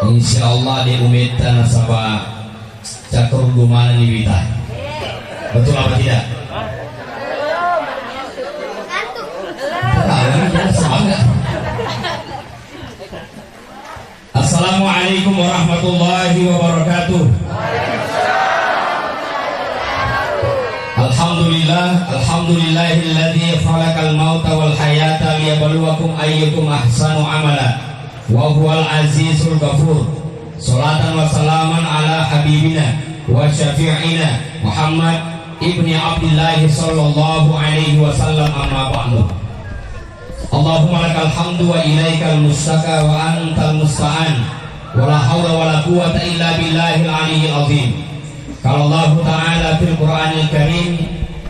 Insya Allah di umita nasabah catur gumana ni wita. Betul apa tidak? Assalamualaikum warahmatullahi wabarakatuh. Alhamdulillahilladzi khalaqal mauta wal hayata liyabluwakum ayyukum ahsanu amala wa huwal azizul ghafur. Sholatan wa salaman ala habibina wa syafi'ina Muhammad ibni Abdullah sallallahu alaihi wasallam, amma ba'du. Allahumma lakal hamdu wa ilaikal mustaka wa antal musta'an wa la hawla wa la quwwata illa billahil aliyyil azim. Qala Allah ta'ala fil Qur'anil Karim,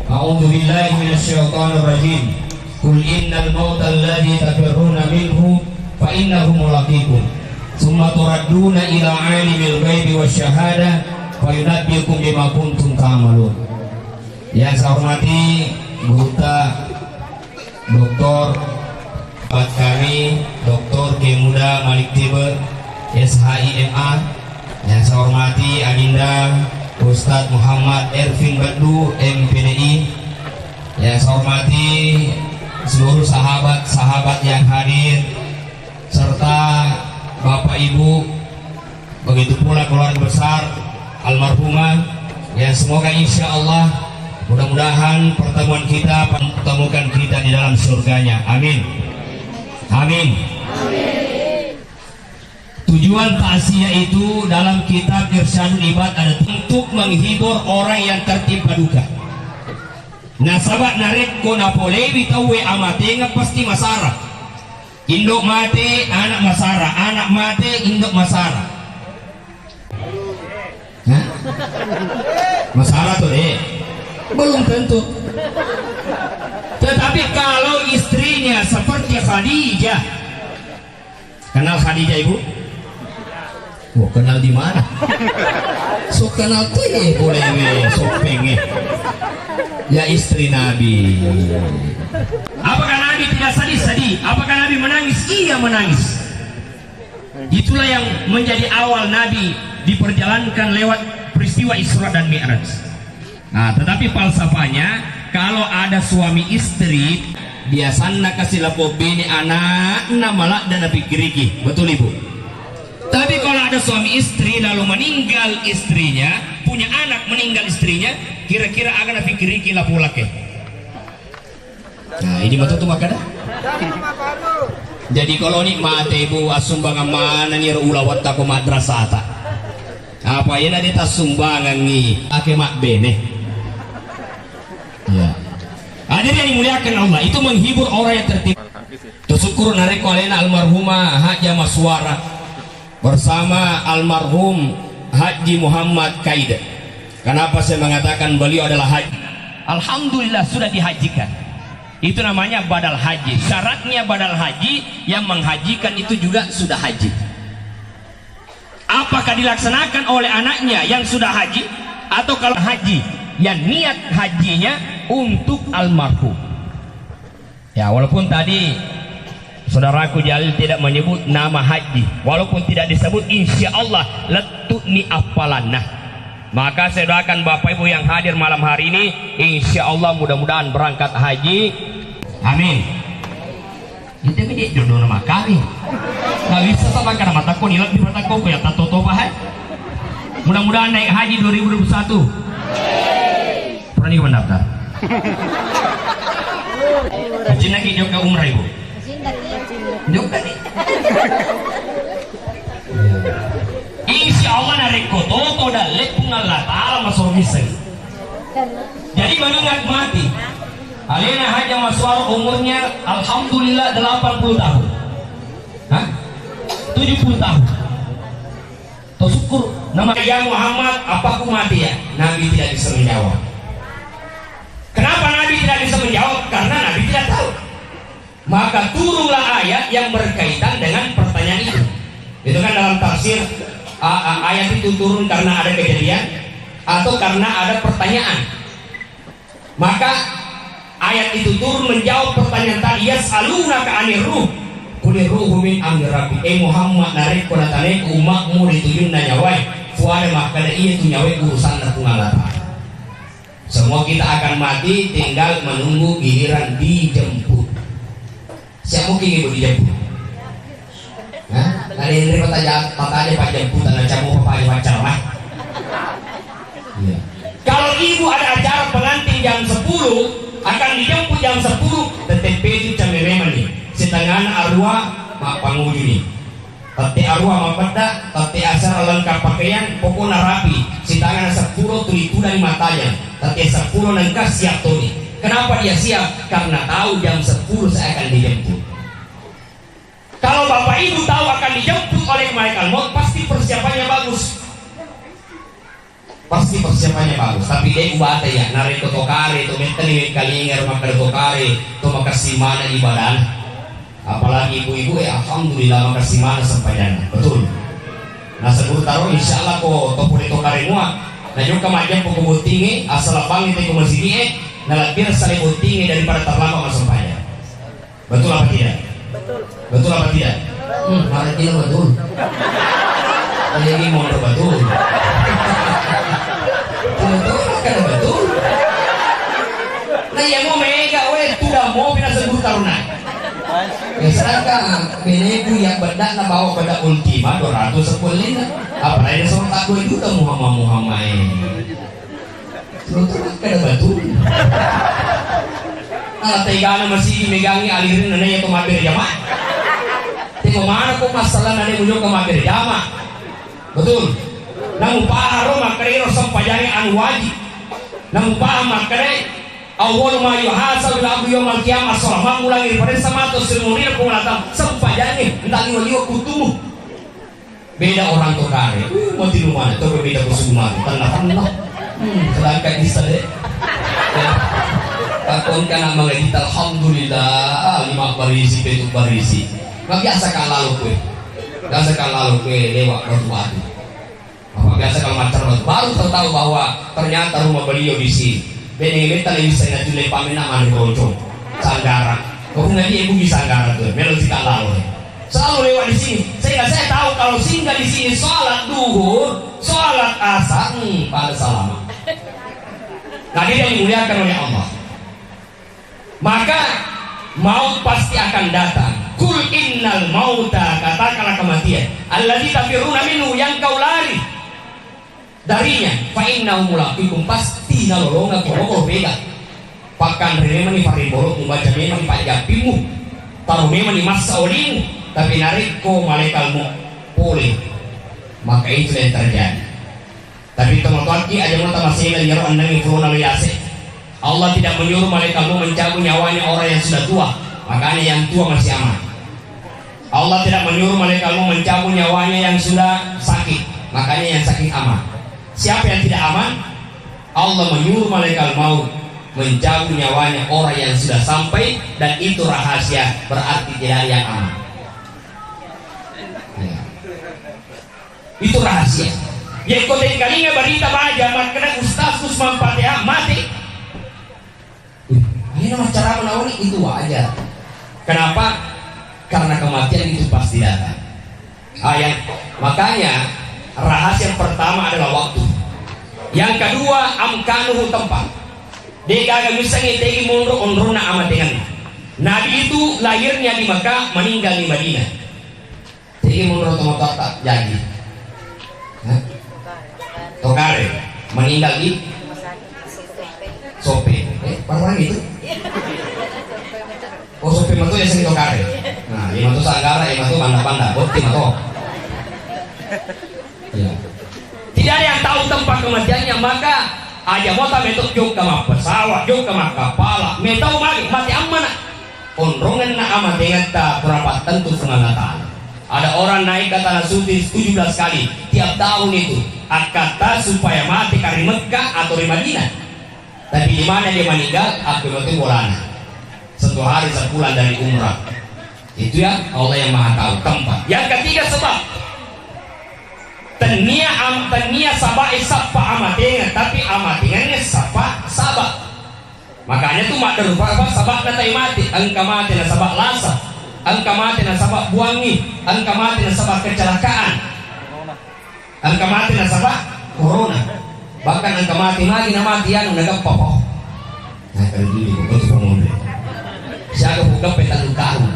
a'udzu billahi minasyaitonir rajim. Qul innal mauta alladzi tafirruna minhu fa innahu mulaqikum. Tsumma turadduna ila 'alimil ghaibi wasyahada fa yunabbiukum bima kuntum ta'malun. Yang saya hormati Buta Dr. kami Dr. Kemuda Malik Tiber SHIMA, yang saya hormati Adinda Ustadz Muhammad Ervin Baddu MPDI, yang saya hormati seluruh sahabat-sahabat yang hadir serta Bapak Ibu, begitu pula keluarga besar almarhumah, yang semoga insya Allah mudah-mudahan pertemuan kita pertemukan kita di dalam surganya. Amin. Amin. Tujuan takziah itu dalam kitab Irsyadul Ibad ada untuk menghibur orang yang tertimpa duka. Nasabat narik ko napole bitawe amate nga pasti masara. Indok mate anak masara, anak mate indok masara. Hah? Masara tuh belum tentu. Tetapi kalau istrinya seperti Khadijah, kenal Khadijah ibu? Oh, kenal di mana? So kenal tuh boleh so pengen. Ya istri Nabi. Apakah Nabi tidak sedih? Apakah Nabi menangis? Iya menangis. Itulah yang menjadi awal Nabi diperjalankan lewat peristiwa Isra dan Mi'raj. Nah, tetapi falsafanya kalau ada suami istri biasanya kasih lapo bini anak malah dan pikir-pikir, betul ibu? Tapi kalau ada suami istri lalu meninggal istrinya, punya anak meninggal istrinya, kira-kira akan pikir-pikir lapo laki. Nah ini betul tuh makanya. Jadi kalau nikmati ibu asumbangan mana nih ulawat tako madrasah tak? Apa ya nanti tas sumbangan nih? Ake mak bene. Ya. Ada yang dimuliakan Allah, itu menghibur orang yang tertipu. Tersyukur narik olehna almarhumah Haja Maswara bersama almarhum Haji Muhammad Kaida. Kenapa saya mengatakan beliau adalah haji? Alhamdulillah sudah dihajikan. Itu namanya badal haji. Syaratnya badal haji, yang menghajikan itu juga sudah haji. Apakah dilaksanakan oleh anaknya yang sudah haji, atau kalau haji yang niat hajinya untuk almarhum? Ya, walaupun tadi saudaraku Jalil tidak menyebut nama haji, walaupun tidak disebut, insya Allah letutni apalanah. Maka saya doakan Bapak Ibu yang hadir malam hari ini, insya Allah mudah-mudahan berangkat haji. Amin. Itu dia jodoh nama kami. Gak bisa sama karena mataku nilai di mataku ya tato tobahan. Mudah-mudahan naik haji 2021. Pernah nih mendaftar? Haji lagi jauh ke umrah ibu. Jauh kan nih. Insya Allah narik koto dalek pungalat alam masuk misal. Jadi mengingat mati. Alina Haja Maswar umurnya alhamdulillah 80 tahun. Hah? 70 tahun. Tersyukur nama ya Muhammad apaku mati ya? Nabi tidak bisa menjawab. Kenapa Nabi tidak bisa menjawab? Karena Nabi tidak tahu. Maka turunlah ayat yang berkaitan dengan pertanyaan itu. Itu kan dalam tafsir ayat itu turun karena ada kejadian atau karena ada pertanyaan. Maka ayat itu turun menjawab pertanyaan tadi, yas'alunaka 'anir ruh qul Kuli ruhu min amri rabbi. Muhammad narik ko natanek umakmu dituyun na nyawai. Fuada makada iya tu nyawai urusan na pungalata. Semua kita akan mati, tinggal menunggu giliran dijemput. Siapa mungkin ibu dijemput? Hah? Ada yang nerima tanya pak jemputan aja mau apa pacar mah? Iya. Kalau ibu ada acara pengantin jam 10 akan dijemput jam 10 tetep itu jam memang nih. Setengah arwah mak panguji nih. Tete arwah mak beda, tete asal lengkap pakaian pokoknya rapi. Setengah 10 tulitu dari matanya. Tete 10 lengkap siap tuh nih. Kenapa dia siap? Karena tahu jam 10 saya akan dijemput. Kalau bapak ibu tahu akan dijemput oleh malaikat maut, pasti persiapannya bagus. Pasti persiapannya bagus. Tapi dia ubah ya, narik ke tokare, itu menteri kalinger maka tokare, itu makasih mana ibadah. Apalagi ibu-ibu alhamdulillah makasih mana sempadan. Betul. Nah sebelum taruh insya Allah kok topo di tokare muak. Nah juga macam pokok tinggi asal bang itu masih nah lebih saling tinggi daripada terlambat masuk payah. Betul apa tidak? Betul apa tidak? Mari kita betul. Ini mau betul. Betul kan betul. Nah yang mau mega weh sudah mau bina sebut taruna. Misalkan beneku yang bedak na bawa bedak ultima 210 apalagi sama tak gue juga Muhammad. Betul kan betul. Nah, tegana masih dimegangi alirin nanya itu mabir jamaah. Tengok mana kok masalah nanya muncul ke mabir jamaah. Betul. Namun paharo makare sampajani anu wajib. Namun paham makare awal ma yuhasab bil abdi yaumil qiyamah salama mulangi pada sama atau seremoni penglatan sampajani entah liwa kutumu. Beda orang tokare. Mau di rumah itu berbeda kusuma. Tenang. Kelangkan istade. Takon kana mangedit alhamdulillah 5 barisi 7 barisi. Biasa kan lalu kue. Biasa kan lalu kue lewat batu. Apa biasa kalau macar baru tahu bahwa ternyata rumah beliau di sini. Beneng metal bisa ngajulai pamina mani bocong. Sanggara. Kau ngadi ibu bisa sanggara tuh. Melo tidak lalu. Selalu lewat di sini. Saya tahu kalau singgah di sini sholat duhur, sholat asar pada salama. Nah dia dimuliakan oleh Allah. Maka maut pasti akan datang. Kul innal mauta, katakanlah kematian. Alladzi tafiruna minhu, yang kau lari darinya. Fa innahu mulaqikum, pasti nalolonga kau bega. Pakan rene mani paribolo membaca memang pajapimu. Taruh memang di masa olimu, tapi narik ko malaikalmu pulih. Maka itu yang terjadi. Tapi teman-teman ki aja mata masih lagi nyaro andang ifruna liyase. Allah tidak menyuruh malaikatmu mencabut nyawanya orang yang sudah tua, makanya yang tua masih aman. Allah tidak menyuruh malaikatmu mencabut nyawanya yang sudah sakit, makanya yang sakit aman. Siapa yang tidak aman? Allah menyuruh malaikat maut mencabut nyawanya orang yang sudah sampai, dan itu rahasia, berarti tidak ada yang aman. Ya. Itu rahasia. Yang kau kalinya berita baja, makanya Ustaz Usman Fatihah mati. Ini nama cara menawari itu wajar. Kenapa? Karena kematian itu pasti datang. Makanya rahasia yang pertama adalah waktu. Yang kedua amkanuhu, tempat. Dia gak bisa ngitegi mundur onruna amat dengan. Nabi itu lahirnya di Mekah, meninggal di Madinah. Jadi mundur otomatis tak jadi. Tokare meninggal di Sope. Orang itu. Oh Sope itu ya sini Tokare. Nah, ini itu Sanggara, ini itu Banda-Banda, bukti itu. Ya. Tidak ada yang tahu tempat kematiannya, maka aja mau tak metuk juk ke pesawat, juk ke kapal, metau mati aman. Onrongan na amat dengan tak berapa tentu pengangkatan. Ada orang naik ke tanah suci 17 kali tiap tahun itu, kata supaya mati dari Mekah atau di Madinah. Tapi di mana dia meninggal? Akibat itu bolana. 1 hari sebulan dari umrah. Itu ya Allah yang Maha tahu tempat. Yang ketiga sebab. Tenia sabak isapa amatengan, tapi amatengannya sabak sabak. Makanya tuh mak derupa sabak natai mati, angka mati na sabak lasa. angka mati nasabah buangi, angka mati nasabah kecelakaan, angka mati nasabah corona, bahkan angka mati lagi na matian nagapapa. Nah kalau dulu kau tuh ngomong, siapa buka peta lukaru.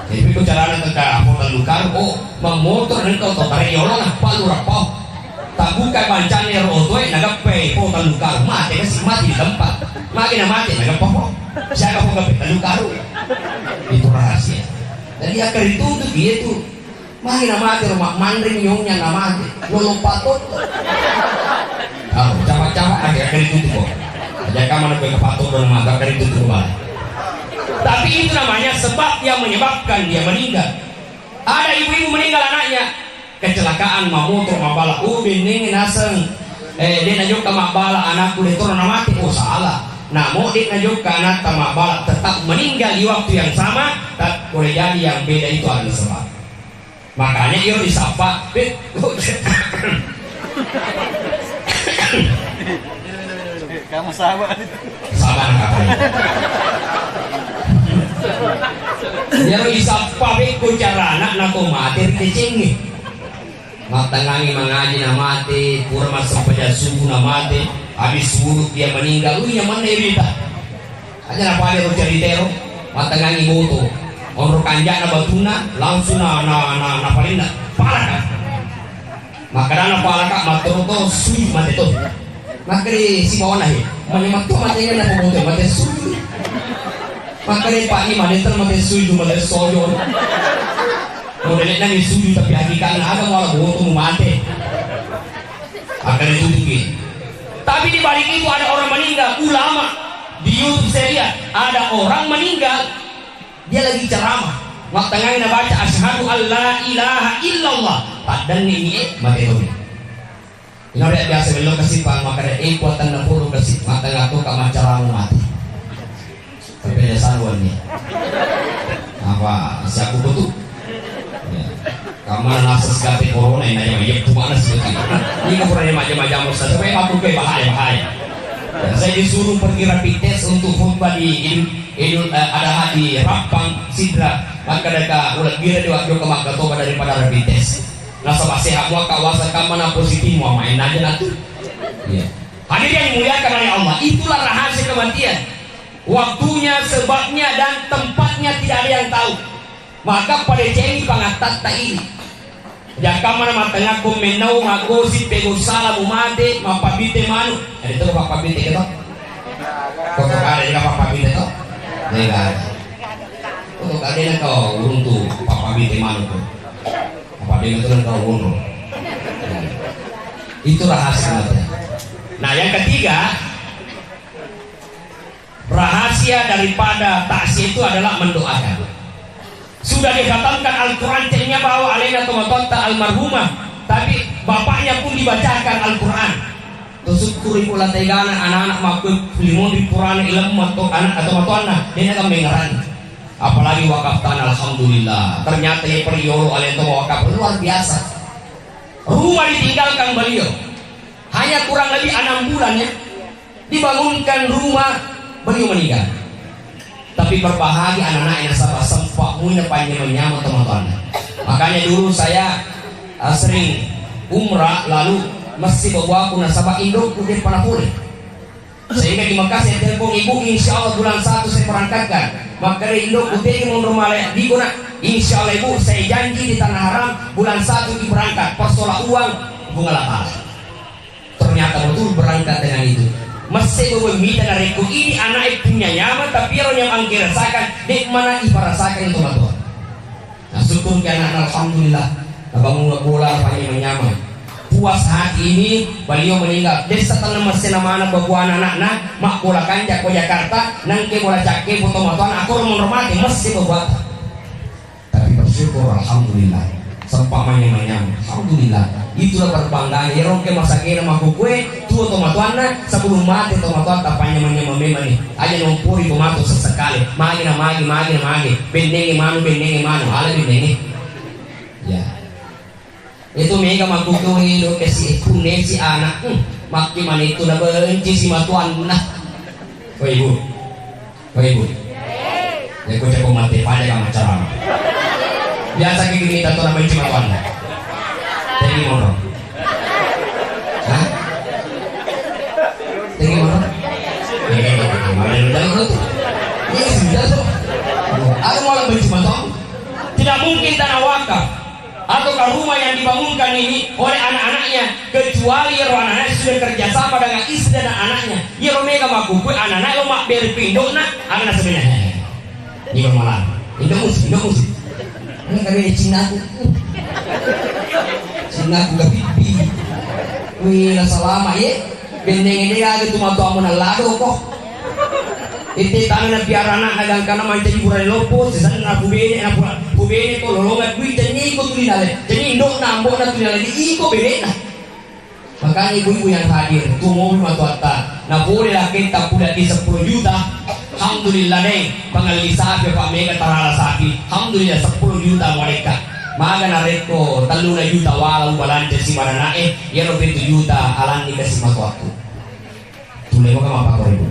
Tapi kau caranya tentang apa lukaru? Oh, memotor engkau tuh tarik yolong apa lu rapau? Tak buka bancanya rotoy nagape pota lukaru mati kasih mati di tempat, makin mati nagapapa. Siapa buka peta lukaru? Itu rahasia. Dan dia keritutup gitu. Makin mati rumah mandring nyongnya nggak mati. Lolo patut. Oh, capak-capak aja keritutup kok. Aja kamu nak kepatut dan mata keritutup balik. Tapi itu namanya sebab yang menyebabkan dia meninggal. Ada ibu-ibu meninggal anaknya kecelakaan motor mabala. Bening naseng. Dia najuk ke mabala anakku itu orang mati. Oh salah. Namun dia najuk ke anak mabala tetap meninggal di waktu yang sama. Tak boleh jadi yang beda itu ada sebab. Makanya dia disapa. Kamu sabar. Sabar katanya. Dia disapa beku cara anak naku mati kecengi. Matangangi mengaji na mati, pura masuk pada subuh na mati, habis subuh dia meninggal. Nyaman nerita. Aja apa dia bercerita matangangi moto. Orang kanjak na batuna langsung na palinda palaka. Makanya palaka matoto suyu mati to. Makanya si bawa nahi, mana matu matinya na moto mati suyu. Makanya pak ni mati ter mati suyu mati sojo. Modelnya ni suyu tapi hakikatnya ada malah moto mati. Akan itu begini. Tapi di balik itu ada orang meninggal, ulama. Di YouTube saya lihat ada orang meninggal. Dia lagi ceramah. Waktu na baca asyhadu alla ilaha illallah. Padan ni mati tu. Ini orang biasa belum kasih pang makanya kuatan na puro kasih mata ngaku kama ceramah mati. Tapi ada saluan ni. Apa siapa betul? Kamar nasa sekali corona ini aja banyak cuma nasi lagi. Ini kemudian macam-macam ustaz. Sampai aku ke bahaya. Saya disuruh pergi rapid test untuk khutbah di Idul Adha di Rapang Sidra. Maka mereka ulat bila di waktu kemak toba daripada rapid test. Nasa sehat mua kawasan kamana positif mua main aja nanti. Hadir yang dimuliakan oleh Allah. Itulah rahasia kematian. Waktunya, sebabnya dan tempatnya tidak ada yang tahu. Maka pada cemi pangatat tak ini. Jaka mana matanya ko menau magosi pego sala bumade mapabite manu. Itu papabite kita. Kok ada yang papabite to? Enggak. Kok ada yang kau untuk papabite manu to. Papabite itu kan kau bunuh. Itu rahasia. Nah, yang ketiga, rahasia daripada taksi itu adalah mendoakan. Sudah dikatakan Al-Quran cengnya bahwa alena tomatonta almarhumah, tapi bapaknya pun dibacakan Al-Quran. Tusyukuri pula tegana anak-anak makhluk limon di Quran ilmu atau anak atau matuana dia akan mengeran. Apalagi wakaf tanah, alhamdulillah. Ternyata ya periolo alena wakaf luar biasa. Rumah ditinggalkan beliau hanya kurang lebih 6 bulan ya. Dibangunkan rumah, beliau meninggal. Tapi berbahagia anak-anak yang sabar sempak munya panjang menyama teman-teman. Makanya dulu saya sering umrah lalu mesti bawa aku nasabah induk kudir panah pulih. Sehingga di Mekah saya telepon ibu, insya Allah bulan 1 saya berangkatkan. Maka induk kudir mundur malaya di guna. Insya Allah ibu saya janji di tanah haram bulan 1 berangkat. Persoalan uang bunga lapar. Ternyata betul berangkat dengan itu. Masih meminta dari ku ini anak punya nyaman tapi orang yang angki rasakan di mana ibu rasakan itu Tuhan. Nah syukur karena alhamdulillah abang bola panjang nyaman. Puas hati ini beliau meninggal. Jadi setelah mesin nama anak bawa anak-anak mak bola kanjak ke Jakarta nangke bola cake foto matuan aku orang menghormati mesti berbuat. Tapi bersyukur alhamdulillah. Sempak manyang-manyang, alhamdulillah. Itulah perbanggaan. Ya rongke masa kira maku kue, tuh tomatuanna sebelum mati tomatuan tapanya manyang memang nih. Aja nompuri tomatu sesekali. Magi, bendengi manu, ala bendengi. Ya. Itu mega maku kue hidup kesi kune si anak. Maki mana itu dah benci si matuan nah. Woi ibu. Ya gue cek mati pada kama cara. Biasa kayak gini kita tuh namanya cuma tuan. Tinggi mono. Hah? Tinggi mono. Mana udah itu? Ini sudah tuh. Aku malah cuma tuan. Tidak mungkin tanah wakaf atau rumah yang dibangunkan ini oleh anak-anaknya kecuali anak-anaknya sudah kerjasama dengan istri dan anaknya. Ya romega makuku anak-anak lo mak berpindok nak anak sebenarnya. Ini malah. Indah musik. Ini kami Cina aku. Cina aku gak pipi. Wih, selama ya. Bendeng ini lagi tuh matu amun lado kok. Itu tangan biar anak nagang karena macam hiburan lopo. Sesan na bubene ko lolongan duit dan ikut tuh dinale. Jadi indok nambok na tuh dinale ikut bene na. Makanya ibu-ibu yang hadir tuh mobil matu atta. Nah boleh lah kita punya di 10 juta. Alhamdulillah deh, pengali sapi Pak Mega tarala sapi. Alhamdulillah 10 juta mereka. Maga nareko 3 juta walau balance si mana nae, ya 7 juta alan dikasih matu aku. Tulai mo ka mapakor ibu.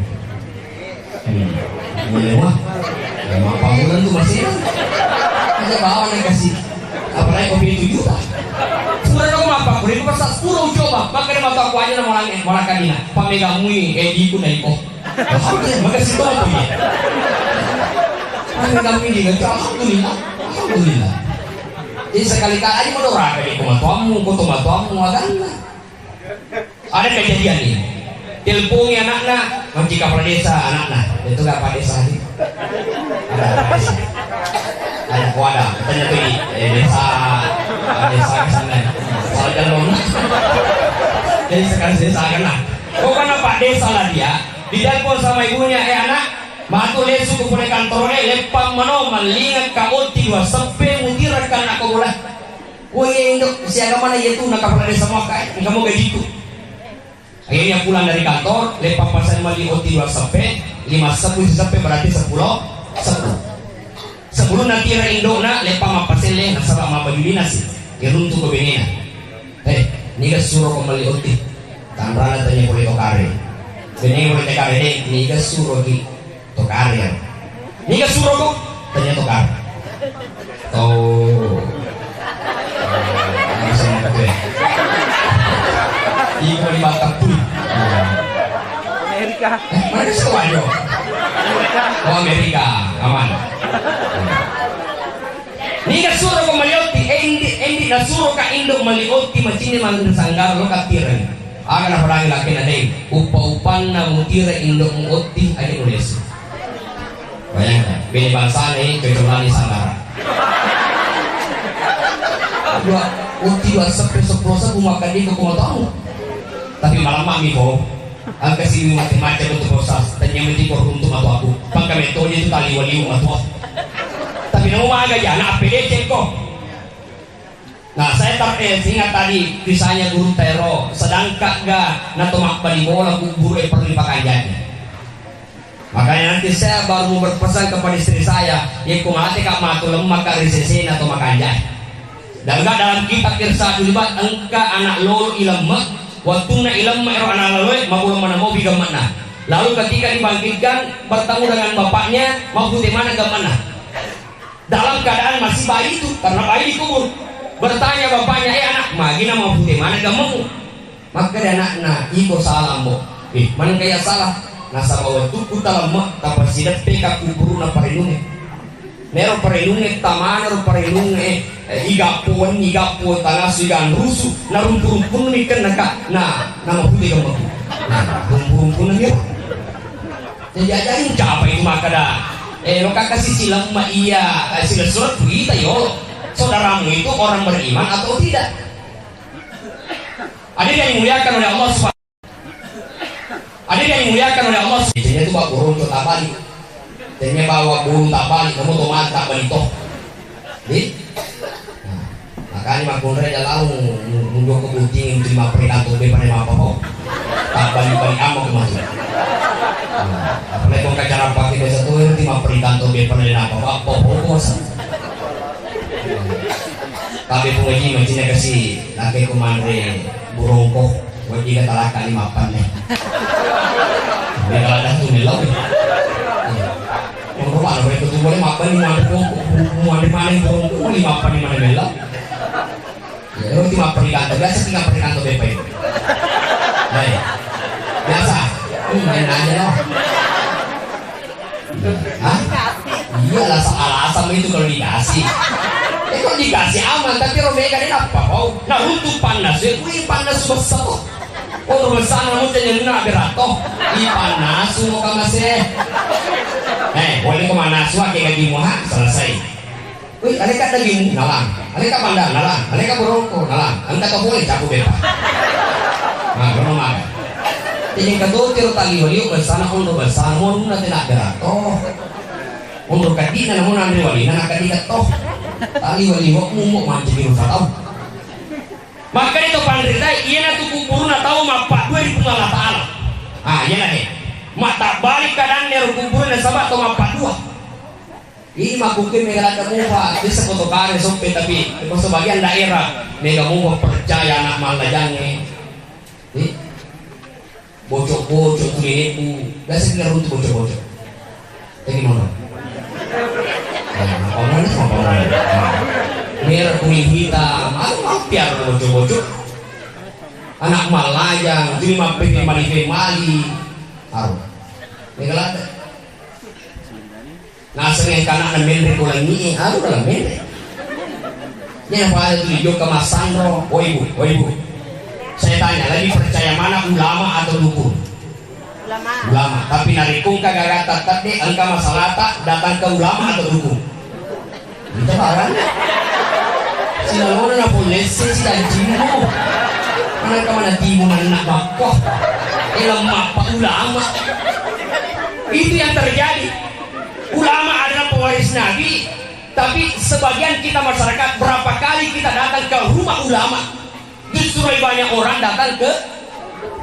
Boleh mah. Mapamulan tuh masih. Aja bawa nih kasih. Apalagi kopi 7 juta. Sudah dong mapakor ibu pas 10 coba. Makanya matu aku aja nama orang kanina. Pak Mega mui di ku naik kok. Alhamdulillah, makasih banyak ya. Kami ini alhamdulillah. Jadi sekali-kali aja mau dorang kayak kumatuamu, agaklah. Ada kejadian ini. Telepon anak-anak, nanti kapal desa anak-anak. Itu gak apa desa ini? Ada desa. Ada kuada. Katanya tuh ini desa kesana. Soal jalan. Jadi sekarang desa kena. Pokoknya Pak Desa lah dia. Ditelepon sama ibunya, anak, matu lesu ke pune kantornya, lepang mano, malingat ka oti dua sepe mutirakan aku mulai. Woi indok, siaga mana ya tuh nak kapal desa makai, kamu gajiku. Akhirnya pulang dari kantor, lepang pasan mali oti dua sepe, 5 sepe berarti 10. Sebelum nanti indok nak lepang mapasele, nasabak mapajudi nasi, iruntu ke benina. Ini kan suruh kembali oti, tanrana tanya boleh tokare. Ini boleh tekar ini, ni ka suruh ki tokar ya. Ni ka suruh kok, tanya tokar. Oh, bisa mengkata. Ibu di Batak pun. Amerika. Mana sekolah yo? Oh Amerika, aman. Ni ka suruh kok malioti, endi na suruh ka indok malioti macini mangun sanggar lo katiran. Akan apa lagi laki nadeng upa-upan na mutira indok mengoti aja nulis. Bayangkan, bini bangsa ini kecuali sanggara. Dua uti 2 sepe 10 makan di kekumatamu. Tapi malam mami kok, angka sini macam-macam untuk proses. Tanya mesti kor untuk matu aku. Pangka metode itu tali wali matu. Tapi nama maga jana APD kok. Nah saya ingat tadi kisahnya guru Tero sedangkan gak natomak bali bola guru perlu dipakai. Makanya nanti saya baru mau berpesan kepada istri saya ya kumate kak matu lemak kak risesen atau makanjai. Dan gak dalam kitab Irsa dilibat engka anak lolo ilemak waktunya ilemak ero anak lolo mabulang mana mau biga mana. Lalu ketika dibangkitkan bertemu dengan bapaknya mau putih mana gak mana. Dalam keadaan masih bayi itu karena bayi dikubur. Bertanya bapaknya, anak, magina mau putih mana kamu? Maka dia anak, iko salah mo. Mana kaya salah? Nasa bawah tuku talamak, tapos sidat peka kuburu na parinungi. Meron parinungi, tamana ro parinungi, igapuan, talas, igan rusu, narumpurumpunan ikan na maputih kamu. Rumpurumpunan yun. Jadi ajarin siapa itu maka dah. Lo kakasih silang ma iya, sila surat kita yo. Saudaramu itu orang beriman atau tidak? Ada yang dimuliakan oleh Allah Subhanahu. Ada yang dimuliakan oleh Allah. Jadinya itu bawa burung tak balik. Jadinya bawa burung tak balik, kamu tomat tak balik toh. Makanya makun reda lalu mundur ke kucing terima perikantor depan yang apa kok. Tak balik-balik amak kemana. Apalagi kau cara pakai bahasa tuh terima perikantor depan yang apa kok. Tapi pengaji macamnya kasih laki kumandre burung kok buat jika talaka 5 nih. Dia kalau dah tu melok. mana boleh ketemu boleh makan di mana burung lima apa di mana bela. Ya lu lima perikanto biasa 3 perikanto BP. Baik. Biasa. Main aja loh. Hah? Iyalah alasan itu kalau dikasih. Kalau dikasih aman tapi Romega ini apa? Oh, nah untuk panas ya, panas besar. Oh besar namun jadi nak berato, panas semua kamu sih. Boleh kemana? Suah kayak gaji muha selesai. Wih, ada kat daging nalang, ada kat pandang nalang, ada kat berongko nalang, anda kau boleh cakup bebas. Nah, kalau mana? Jadi kau tiru tali wali bersana untuk bersana, mau nanti nak berato. Untuk kadina namun nanti wali, nak kadina toh. Tali wali wak mumuk macam itu tahu. Maka itu pandrita iya na tuh kuburuna tahu mapa 2000 Allah Taala. Iya na mata balik kadang ner kuburuna sabat atau mapa 2. Ini makukin mega muka bisa kotokane sompe tapi sebagian daerah mega muka percaya anak malajangnya. Bocok-bocok kuliniku biasa kira untuk bocok-bocok. Jadi mana? Merah kuning hitam, biar bocok-bocok. Anak malayang, jadi mampir mali, aruh. Megalada. Nasa yang kanan mendre kulang ini, aruh dalam mendre. Ini apa ada tuh di Mas Sandro, oh ibu. Saya tanya, lagi percaya mana ulama atau dukun? Ulama. Tapi narikung kagak tadi angka masalah tak datang ke ulama atau dukun. Itu barang. Sinalona na polisi si Jimu. Mana ka mana timu nak bakoh. Lemah pak ulama. Itu yang terjadi. Ulama adalah pewaris Nabi, tapi sebagian kita masyarakat berapa kali kita datang ke rumah ulama, justru banyak orang datang ke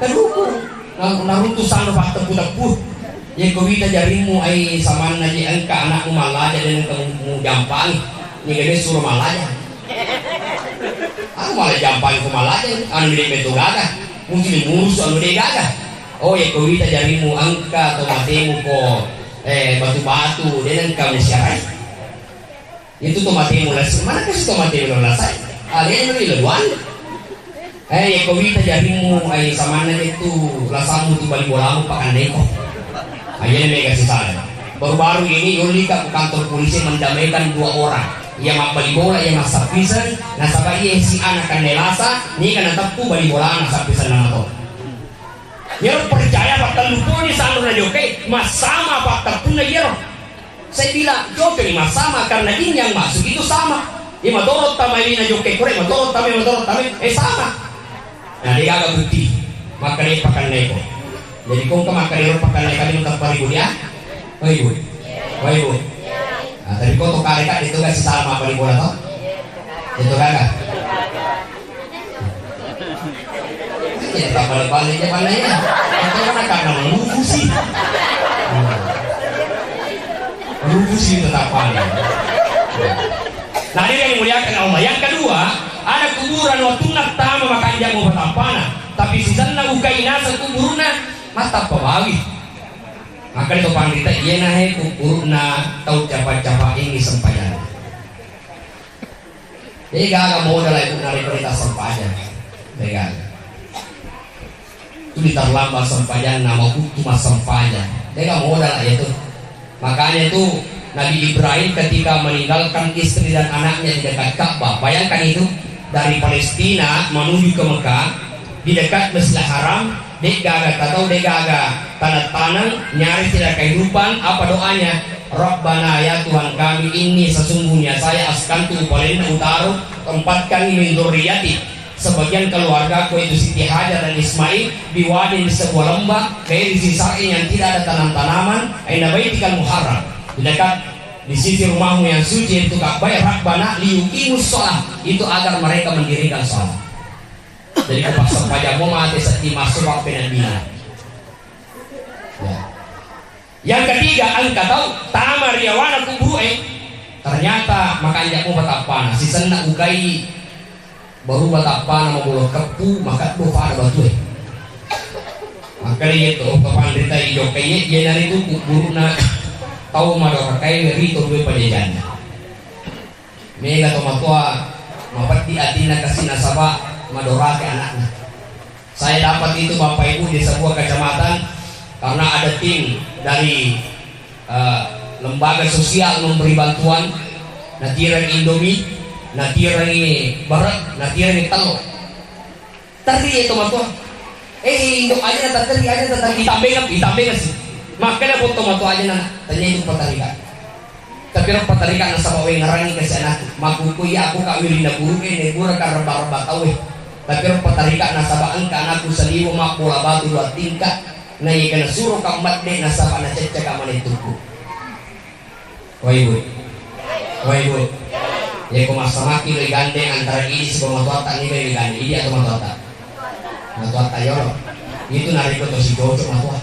dukun. Naruto sana fakta putak-put yang kawita jarimu ay saman na di angka anak malaya dan kamu gampang ni gede suruh malaya aku malah gampang ko malaya anu di beto gaga mungkin ngurus anu de gaga oh ya kawita jarimu angka atau matemu ko batu-batu dan kamu siarai itu to matemu las mana kasi to matemu lasai alien ni laluan ya kawita jarimu ay samana itu lasamu tu balik bolamu pakan neko. Ayan may kasi sana. Baru-baru ini Yulika ke kantor polisi mendamaikan 2 orang. Yang balik bola yang masapisan, nasabay si anak kanelasa, ni kan natapku balik bola nasapisan na to. Yero percaya fakta lupo ni sa na joke, masama fakta pun na yero. Saya bilang joke ni masama karena ini yang masuk itu sama. Madorot tamay na joke kore, madorot tamay, sama. Nah dia agak bukti makan pakan neko. Jadi kung kemakan pakan neko kami untuk paribu ya, ibu. Nah tadi kau tuh karikat itu gak sih sama paribu atau? Itu kagak. Ya tak balik-baliknya panainya. Itu mana karena melupu sih. Melupu sih tetap panai. Nah ini yang dimuliakan Allah. Yang kedua, ada kuburan waktu nak tama maka injak mau bertampana, tapi si sana ukaina kuburuna mata pabawi. Maka itu pandita iya nahe kuburuna tahu capa-capa ini sempajan. Jadi gak mau dalam itu narik perintah sempajan. Begal. Itu diterlambat sempajan nama cuma sempajan. Dia gak mau dalam itu. Makanya itu Nabi Ibrahim ketika meninggalkan istri dan anaknya di dekat Ka'bah, bayangkan itu dari Palestina menuju ke Mekah di dekat Masjidil Haram, degaga atau degaga tanda tanang nyaris tidak kehidupan. Apa doanya? Rabbana ya Tuhan kami, ini sesungguhnya saya askantu paling utaruh tempatkan min dzurriyyati sebagian keluarga ku itu Siti Hajar dan Ismail biwadin di sebuah lembah kayak di sisai yang tidak ada tanam-tanaman aina baitikal muharram di dekat di sisi rumahmu yang suci itu Ka'bah. Rabbana liyuqimus shalah itu agar mereka mendirikan salat. Jadi kepas pajamu mati seti masuk waktu Nabi. Ya. Yang ketiga angka tahu tamar yawana kuburu ternyata maka anjakmu batapana si sena ukai baru batapana mau bulu kepu maka doa ada batu maka dia itu kapan cerita hijau kayaknya dia dari itu kuburuna tahu madorakai rito gue pajajan. Mega tomatua mapati atina kasih nasabah madorakai anaknya. Saya dapat itu Bapak Ibu di sebuah kecamatan karena ada tim dari lembaga sosial memberi bantuan. Natirang Indomie, natirang barat, natirang telur. Tadi itu matua. Indo aja tadi aja tadi ditambah sih. Makanya foto matua aja nana. Tanya itu petarikan. Tapi orang petarikan nasa bawa ngarangi ke sana. Makuku ya aku kawin na guru ini guru karena barba tahu. Tapi orang petarikan nasa baang ka anakku seliwo makbola batu 2 tingkat. Na iya kana suruh kamat deh nasa pa na cecek ka manituku. Wai bu, ya kumasamaki lo gandeng antara ini sebuah matuata ini gandeng ini atau matuata yolo itu nariko to si Jojo matuata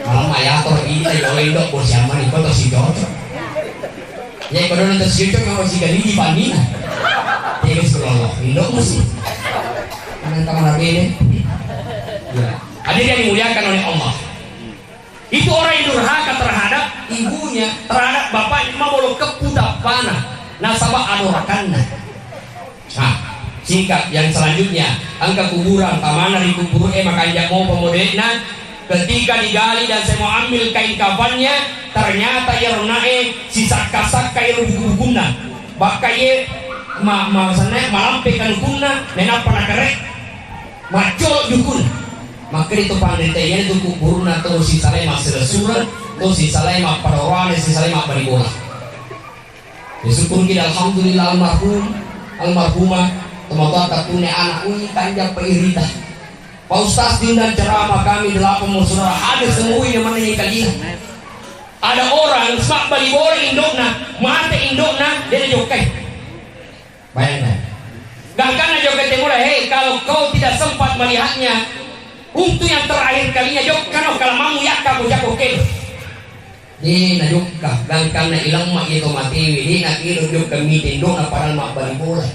malam ayator ini tayo indok bos yaman iko to si Jojo ya iko doon to si Jojo nga si ganini panina tingis ko lolo indok mo si anong kamarabini ya hadir yang dimuliakan oleh Allah. Itu orang yang durhaka terhadap ibunya, terhadap bapaknya, mau bolo kepudak panah, nasabah adorakanna. Nah, singkat yang selanjutnya, angka kuburan, tamana di kubur makanya mau pemodena, ketika digali dan saya mau ambil kain kafannya, ternyata ya ronae sisa kasak kain hukumna, bakai malampekan hukumna, nena pernah kerek, macol dukun. Maka itu pandetanya itu kuburna atau si salema selesura atau si salema parawane si salema baribola. Syukur kita alhamdulillah almarhumah teman-teman takune anak uni kanjang peirita. Pak Ustaz diundang ceramah kami 8 saudara hadir semua yang mana yang kajian. Ada orang semak baribola indokna, mate indokna dia jokai. Bayangkan. Gak karena jokai temula, hei kalau kau tidak sempat melihatnya. Untuk yang terakhir kalinya jok kano kalau mamu ya kamu jago ke. Di na jok ka gang kana ilang mak itu mati di na kilo jok kami tindong na padahal mak balik bola.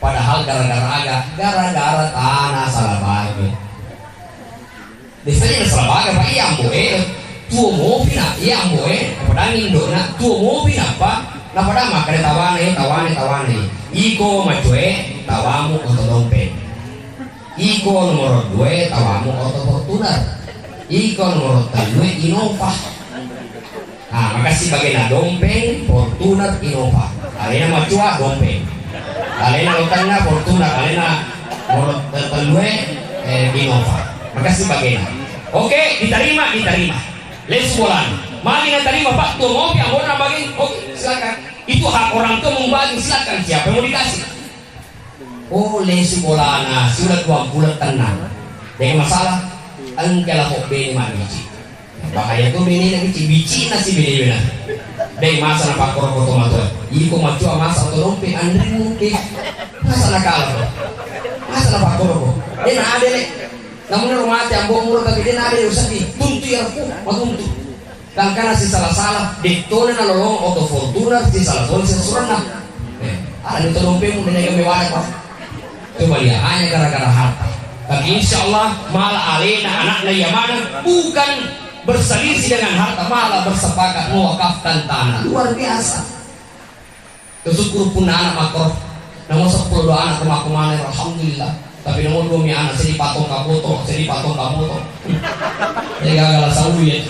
Padahal gara-gara tanah salah bagi. Biasanya salah bagi pak iya amboe tuo mo pina iya amboe padahal indo na tuo mo pina pa na padahal mak kare tawane. Iko macue tawamu untuk dompet. Iko nomor 2 tawamu Auto Fortuner. Iko nomor 3 Innova. Nah, makasih bagian dompeng Fortuner Innova. Alena macua dompeng. Alena utangnya Fortuner, alena nomor 3 Innova. Makasih bagian. Oke, diterima. Let's bolan. Mari nga terima Pak tuh ngopi ambon na bagian. Oke, silakan. Itu hak orang tua membagi, silakan siapa yang mau dikasih. Oh lesi bolana sudah 2 bulan tenang dengan masalah engkau kok bini manici bahaya tuh bini lagi cibici nasi bini benar dari masalah pak korok tomato iko macua masalah tolompe andri mungkin masalah kalau masalah pak korok dia nak ada lek namun rumah yang bohong tapi dia nak ada usah di tuntu ya aku matuntu dan karena si salah ditolong nolong Auto Fortuner si salah sesuatu ada tolompe mau dengan mewah pak. Coba dia hanya gara-gara harta. Tapi insya Allah malah alena anaknya yang mana bukan berselisih dengan harta, malah bersepakat mewakafkan tanah. Luar biasa. Kesyukur pun anak makro. Nomor 10 anak rumah kemana alhamdulillah. Tapi nomor 2 anak saya dipatong kaboto. Ya gagal sawu ya.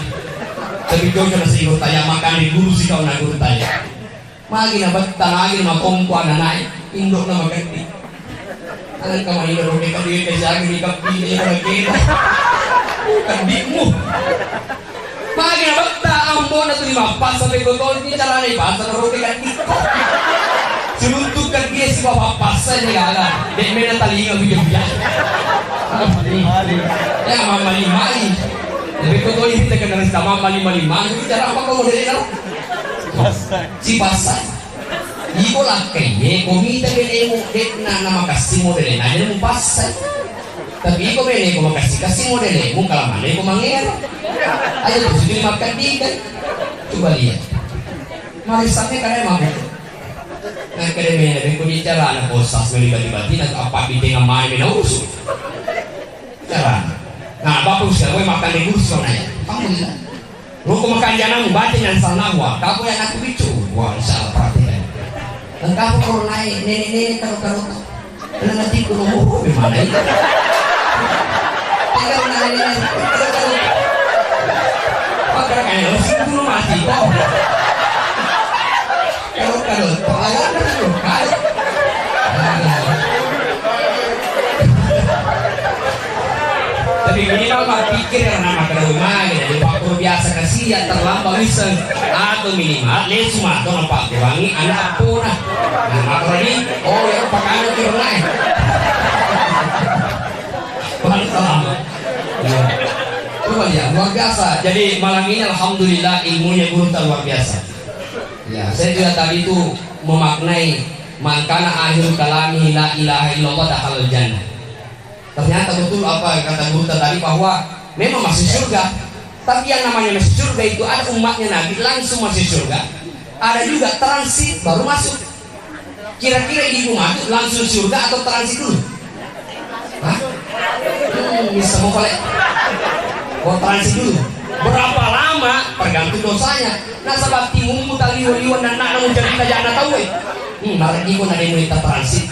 Tapi kau jangan sih tanya makan di guru sih kau nak guru tanya. Magi na tanah lagi makom ko anak indok na magandi. Alam ka mahina rin may kabigay ka siya, hindi ka pili ka nagkita. Kandik mo. Magi na bagta ang mo na ito ni mapas sa pegoton, hindi tala na ipasa na rin kandik ko. Sinuntog ka kaya si mapapasa niya gala. Dahil may natalinga bigyan-bigyan. Kaya mamali-mali. Tapi ko to hindi ka na rin sa mamali-mali-mali. Hindi tala apa ka mo dali na rin. Si Pasay. Iko lang kayo, kumita din mo na makasih mo din na mo pasay. Tapi iko din ko makasih mo din mo kalaman ko mangyayari. Ayo to sige magkandigan. Coba lihat. Marisaknya karena emang nah kademenya din ko bicara na posas melibat-libati apa biting amay minauso. Cara. Nah, bapak usia gue makan di kursi nanya. Alhamdulillah. Hukum kanjana membaca yang salah wah, kamu yang aku bicu, wah insyaallah perhatikan. Dan kamu kalau naik nenek kalau nanti kuno gimana itu? Tinggal nenek kalau kayak lo sih kuno mati kok. Kalau pelanggan kan tapi minimal mah pikir yang nama ke rumah gitu. Di waktu biasa kasihan terlambat iseng atau minimal lesu atau nampak diwangi anak pun nah makro ini oh ya pakai anak di rumah coba ya luar biasa. Jadi malam ini alhamdulillah ilmunya guru luar biasa ya. Saya juga tadi itu memaknai makna akhir kalami la ilaha illallah dakhalul jannah. Ternyata betul apa kata guru tadi bahwa memang masuk surga. Tapi yang namanya masuk surga itu ada umatnya Nabi langsung masuk surga. Ada juga transit baru masuk. Kira-kira ini umat langsung surga atau transit dulu? Hah? Bisa mau boleh? Oh transit dulu. Berapa lama? Tergantung dosanya. Nah sebab timun taliwan dan nak namun jadi aja anak tahu. Margi pun ada yang minta transit.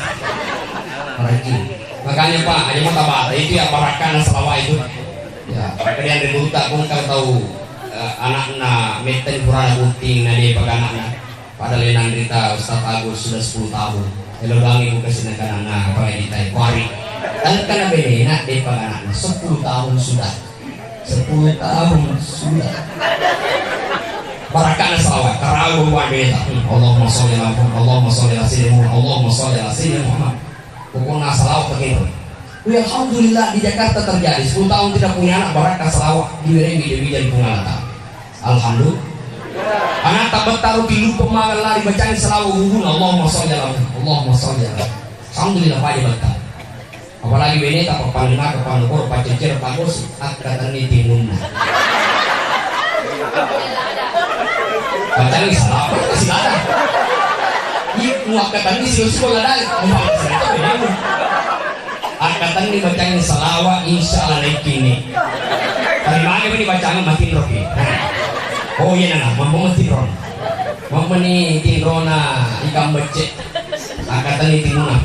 Margi. Makanya Pak, hanya mata bata itu ya barakan selawah itu. Ya, kalian dari tak pun kalau tahu anak-anak meten kurang bukti nadi paganakna. Padahal yang cerita Ustaz Agus sudah 10 tahun. Kalau bangi buka sinakan anak apa yang ditai kuari. Dan karena beda di paganakna 10 tahun sudah. 10 tahun sudah. Barakan selawah. Karawu wabeta. Allahumma sholli ala Muhammad. Allahumma sholli ala sayyidina Muhammad. Allahumma sholli ala sayyidina Muhammad. Pokoknya salawat begitu. Ya alhamdulillah di Jakarta terjadi 10 tahun tidak punya anak barakah salawat di Wiremi jadi pengalatan. Alhamdulillah. Anak tak bertaruh di lupa malah lari bacaan salawat hubung Allahumma sholli ala Allahumma sholli ala. Alhamdulillah pada berkah. Apalagi bene tak panglima ke panukor pacecer bagus akatan ni timunna. Bacaan salawat kasih ada. Akatan ini sekolah dah, akatan ini bacaan salawat insya Allah naik kini. Dari mana ini bacaan mati roki? Oh iya nana, mampu mati ron, mampu ni tinrona ikan becek. Akatan ini timuna.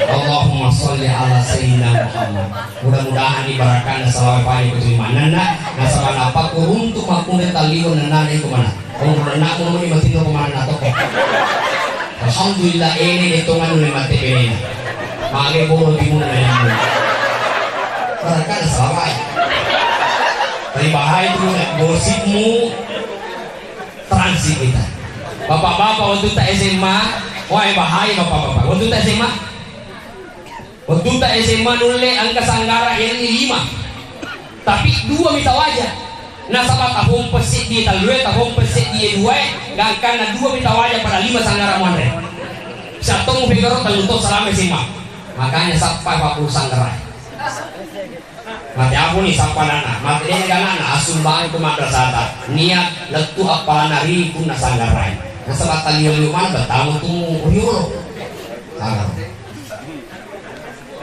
Allahumma sholli ala sayyidina Muhammad. Mudah-mudahan dibarakkan salawat pada keterima. Nana, nasaban apa untuk makmum taliwan nana itu mana? Kalau nana mau ni mati ron kemana atau alhamdulillah ini hitungan oleh mati ini. Mage boro timun na yan. Barakan salawat. Dari bahaya itu gosipmu transit kita. Bapak-bapak waktu tak SMA, wah bahaya bapak-bapak. Waktu tak SMA, waktu tak SMA nulis angka sanggara yang 5. Tapi 2 minta wajah. Nah sahabat tahun pesik dia talue, tahun pesik dia 2, gangkan na 2 minta wajah pada 5 sanggara muanre. Satu figaro taluto salame SMA. Makanya sampai 40 sanggara. Mati aku nih sampai nana, mati dia nana asun banget itu madrasah. Niat letu apalan hari pun nasanggarai. Nah sahabat taliu mana bertamu tuh riulo. Sangar.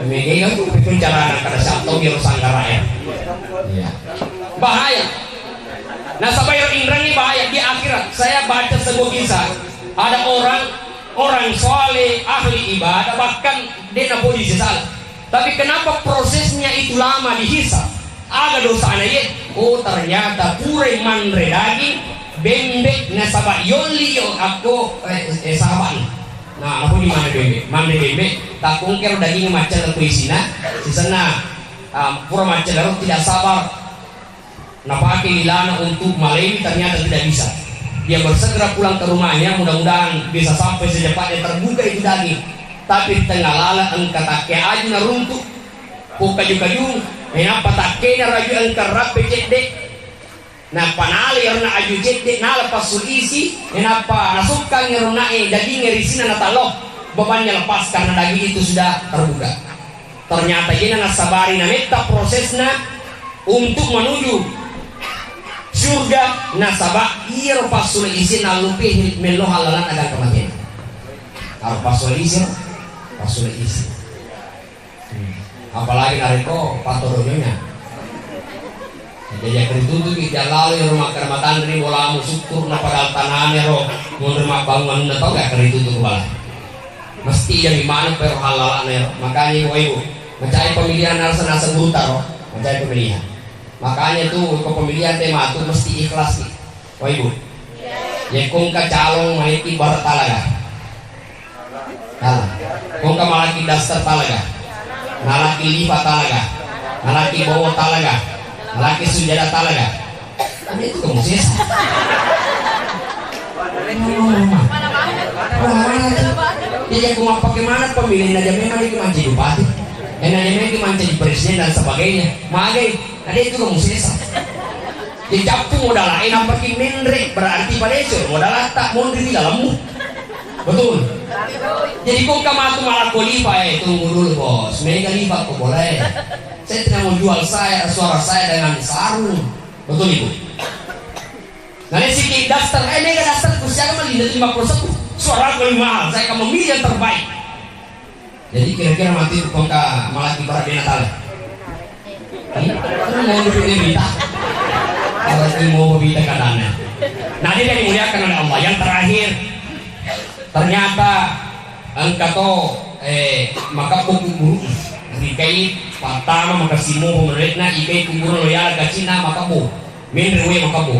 Demikian itu pencerahan kada sabtu biar sanggarai. Iya. Bahaya. Nah sahabat Indra ini bahaya di akhirat. Saya baca sebuah kisah. Ada orang soleh ahli ibadah bahkan dia nak posisi salah. Tapi kenapa prosesnya itu lama dihisap? Ada dosa anak oh ternyata pure manre daging bembek nasabah yoli yo aku sahabat. Nah aku di mana bembek? Manre bembek tak kungker daging macam aku isina. Di sana pura macam lalu tidak sabar. Nah pakai lilana untuk malemi ternyata tidak bisa. Dia bersegera pulang ke rumahnya, mudah-mudahan bisa sampai secepatnya terbuka itu daging. Tapi di tengah lala engkau tak kaya aja na runtuh, kaju-kaju, kenapa tak kaya na raju engkau rapi cedek, na panali yang na aju cedek, na lepas isi, kenapa nasukkan yang na daging ngerisina na talok, bebannya lepas karena daging itu sudah terbuka. Ternyata ini na sabari na meta prosesnya untuk menuju surga nasabah ir pasul isi nalupi melo halalan agar kematian. Ar pasul isi apalagi nariko patologinya jadi akan dituntut kita lalu yang rumah keramatan ini bola mau syukur na padahal tanahnya roh mau rumah bangunan na tau gak akan dituntut kepala mesti yang dimana pero halal na makanya ibu mencari pemilihan nasa buta roh mencari pemilihan makanya tuh kepemilihan tema tuh mesti ikhlas nih ibu ya kung ka calong maliki barat talaga kung ka malaki dasar talaga malaki lipa talaga malaki bawa talaga malaki sujada talaga ada itu kamu sih jadi aku mau bagaimana pemilihan aja memang itu manci bupati dan ada memang manci presiden dan sebagainya magai ada itu kamu sih di capung modal lain apa kimendri berarti pada itu modal tak mondri di dalammu betul jadi kok kamu tuh malah kulipa tunggu dulu bos mega lipat kok boleh saya tidak mau jual suara saya dengan sarung betul ibu nah ini sih dasar mega dasar usia kamu 51 suara aku lebih mahal saya akan memilih yang terbaik jadi kira-kira mati kok malah ibarat di Natal ini mau dipilih berita kalau ini mau berita katanya nah dia yang dimuliakan oleh Allah yang terakhir ternyata engkau maka pukul dikai pertama maka simu pemerintah ikai kubur loyal ke Cina maka bu menrewe maka bu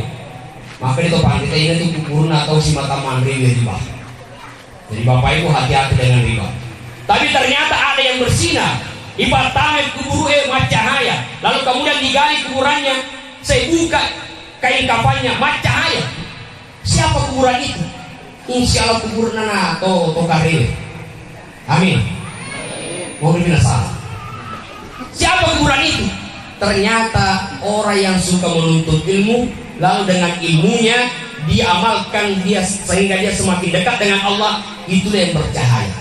maka itu panggil kita ini tuh kubur atau si mata mandri riba jadi bapak ibu hati-hati dengan riba tapi ternyata ada yang bersinar ibaratnya kubur cahaya lalu kemudian digali kuburannya saya buka kain kafannya cahaya siapa kuburan itu insya Allah kubur nana atau karir amin mau salah siapa kuburan itu ternyata orang yang suka menuntut ilmu lalu dengan ilmunya diamalkan dia sehingga dia semakin dekat dengan Allah itulah yang bercahaya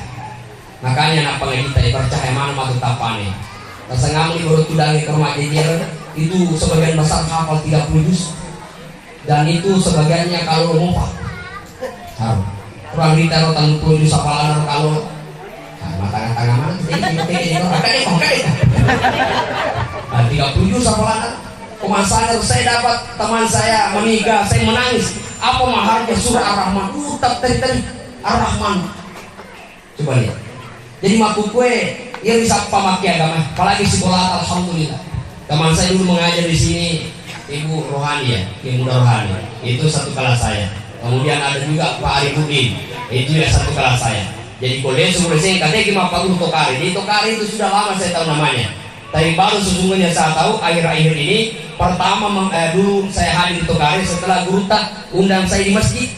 makanya apa lagi kita bercahaya mana matu tapane tersengamu di urut tudangi ke rumah jejer itu sebagian besar hafal 30 juz dan itu sebagiannya kalau ngomong kurang rita rotan 30 juz hafalan kalau tengah-tengah mana ini 30 juz hafalan kemasannya saya dapat teman saya menikah saya menangis apa maharnya surah Ar-Rahman utap tadi Ar-Rahman coba lihat jadi maku kue yang bisa pamaki agama apalagi si bola alhamdulillah teman saya dulu mengajar di sini ibu rohani ya ibu rohani itu satu kelas saya kemudian ada juga Pak Arifudin itu juga satu kelas saya jadi kolej sebelum saya katanya gimana Pak Guru Tokari di Tokari itu sudah lama saya tahu namanya tapi baru sesungguhnya saya tahu akhir-akhir ini pertama dulu saya hadir di Tokari setelah Guru Tak undang saya di masjid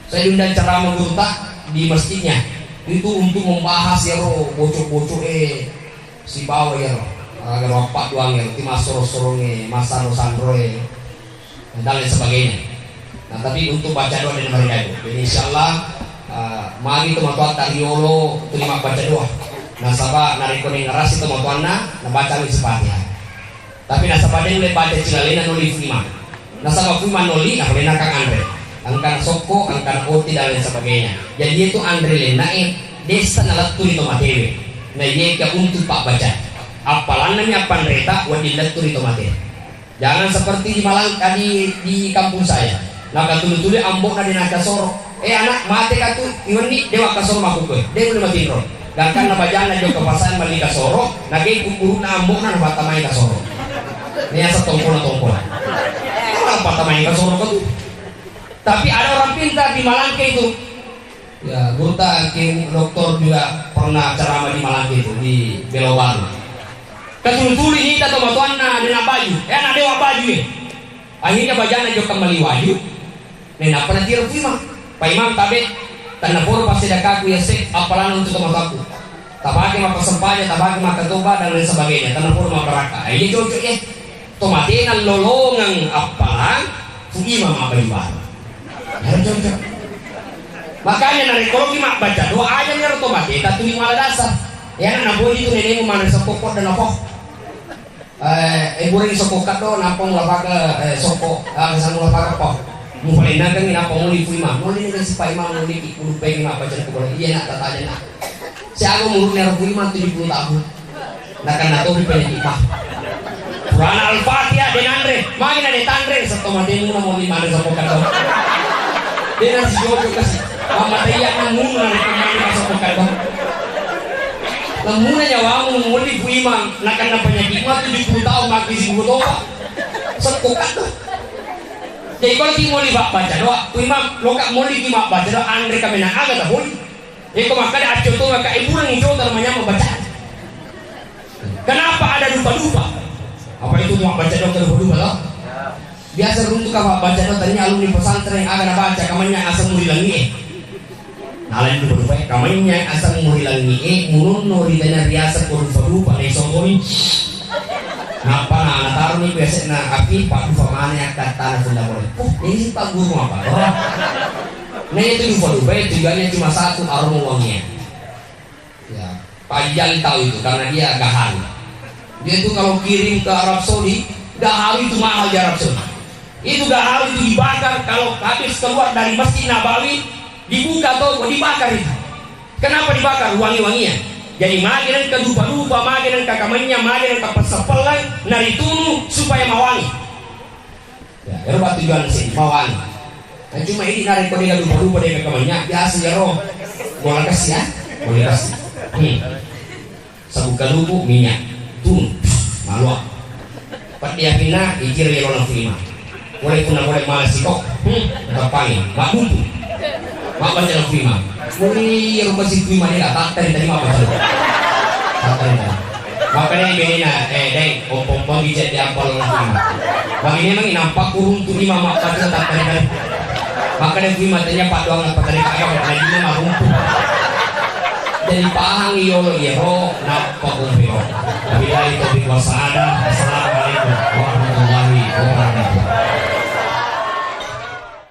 saya diundang ceramah Guru Tak di masjidnya itu untuk membahas ya roh bocok-bocok si bawa ya roh agar wapak doang ya ti masoro-soronge masaro sandroe dan lain sebagainya nah tapi untuk baca doa dan mereka itu jadi insyaallah mari teman-teman tariolo terima baca doa nasabah nariko ning ngarasi teman-teman na baca wis Fatihah tapi nasabah den le baca cilalena noli lima nasabah lima noli nah lena kang Andre angkan soko angkan oti dan lain sebagainya jadi itu Andre lena desa nalattu itu materi nah ye ka untuk pak baca apalan namanya pandreta wadilattu itu materi jangan seperti di Malang tadi di kampung saya nah katulu-tulu ambok na dinakasoro anak mati katu iwan ni dewa kasoro makuke dia boleh mati ro gangkan na bajana jo kepasan mali kasoro nagay kukuru na ambok na napatamay kasoro niya sa tongkol napatamay kasoro ka tu tapi ada orang pintar di Malangke itu ya Gurta King Doktor juga pernah ceramah di Malangke itu di Belobaru katulu-tulu ini kita teman-teman na dina baju na dewa baju akhirnya bajana jo kembali waju nena pernah tiro firma Pak Imam tabe tanapuro pasti dakaku ya sek apalan untuk teman-temanku tabaki maka sempanya tabaki maka toba dan lain sebagainya tanapuro maka baraka ini cocok ya tomatina lolongang apalan fugi mama beribadah ya cocok makanya nari kalau kita baca doa aja nih otomatis tapi di malah dasar ya nak boleh itu nenek mana sokok dan apa ibu ring sokok kado napong lapak sokok sang lapak apa mufalina kan ina pamuli fuima muli ni si Pak Imam muli ikulu pengen apa jadi ko iya nak tata nak si aku murun ni fuima 70 tahun nak kan nato di pengen ikah Quran Al-Fatihah den Andre makin ada tandre satu mati muna mau lima ada sapokan dong den si Jojo kasih mama taya nang muna ada kemana sapokan dong lemuna nyawamu muli puimang nakan na penyakit mah 70 tahun maki si butoba sapokan dong jadi kalau ki muli baca doa puimang lokak muli ki baca doa Andre kami nang aga tak boleh jadi kau makan aco tu maka ibu nang hijau namanya membaca kenapa ada lupa-lupa apa itu mau baca dokter dulu loh biasa untuk apa baca dokternya alumni pesantren yang akan baca kamanya asal murilangi nalain dulu baik kamanya asal murilangi munun noritanya biasa kurun pada isongoni ngapa anak taruh nih biasa na api pak mana yang kata sudah boleh ini pak guru apa nah itu dulu baik tujuannya cuma satu aroma wanginya ya Pak Jali tahu itu karena dia gaharu. Dia itu kalau kirim ke Arab Saudi, gaharu itu mahal di Arab Saudi. Itu gaharu itu dibakar kalau habis keluar dari Masjid Nabawi, dibuka toko dibakar itu. Kenapa dibakar? Wangi-wanginya. Jadi makinan ke dupa-dupa, makinan ke kamarnya, makinan ke pesepelai, nari tunu supaya mawangi. Ya, itu tujuan sih, mawangi. Nah, cuma ini nari kode ke dupa-dupa dari kamarnya, biasa ya roh. Boleh kasih ya, boleh kasih. Sabuka lupu minyak tun malu pat dia pina ikir ya orang terima boleh kuna boleh malas kok tapangin mak bumbu mak baca orang terima boleh rumah si terima dia tak tadi mak baca makanya benina deng pom dijat di apal orang terima begini memang nampak kurung terima mak baca tak tadi makanya terima tanya pak doang apa tadi kaya lagi mak bumbu jadi pahang yolo yero nak pokoknya tapi dari topik wasada. Assalamualaikum warahmatullahi wabarakatuh.